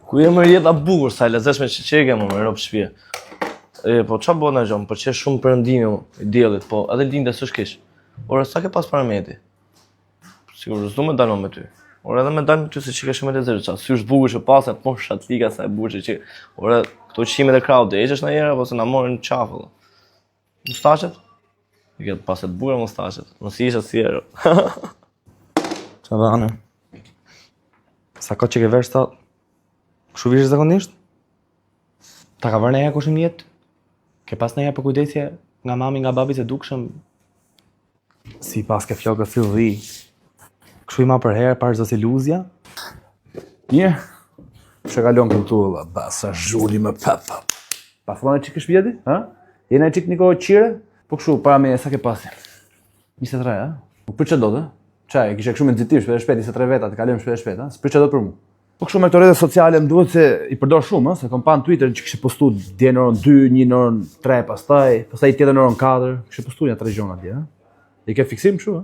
Ku e më jeta bukur, sa e lezeshme që qeke më ropë shpje. Po qa bo në gjomë, për që shumë përëndimi i djelit, po edhe linde së shkish. Ore, sa ke pas parameti? Sigur, s'du me dalon me ty. Ore, edhe me dalon me ty se që ke shumë e lezeshme, qa sy është bukur që pas, e po shatlika sa e bukur që. Ore, këto qime dhe kraut, dhe eqesh në jera, po se na morin qafë. Mustachet? I këtë paset bukur mustachet, nësi isha si ero. Qa dhe anë? Sa ko që ke vesh ta, kështu vishë zakonisht? Ta ka vërë në e kushim jetë? Ke pas në e për kujdesje nga mami, nga babi se dukshëm? Si pas ke flokë fillë kështu i ma për herë, parë zës iluzja? Mirë, që kalon këtu, basa zhulli më pepa. Pa thua në qikë shpjeti, ha? Jena e qikë një kohë qire? Po kështu, para me sa ke pasi? 23, ha? Nuk për që do të? Qaj, e kishe kështu me nëzitim shpet e shpet, 23 veta, të kalim shpet e shpet, ha? Së për që do për mu? Po kështu me këto rrjete sociale më duhet se i përdor shumë, ha? Se kom pa në Twitter që kishe postu dje në orën 2, një në orën 3, pastaj tjetër në orën 4, kishe postu një 3 gjona dje, ha? I ke fiksim kështu, ha?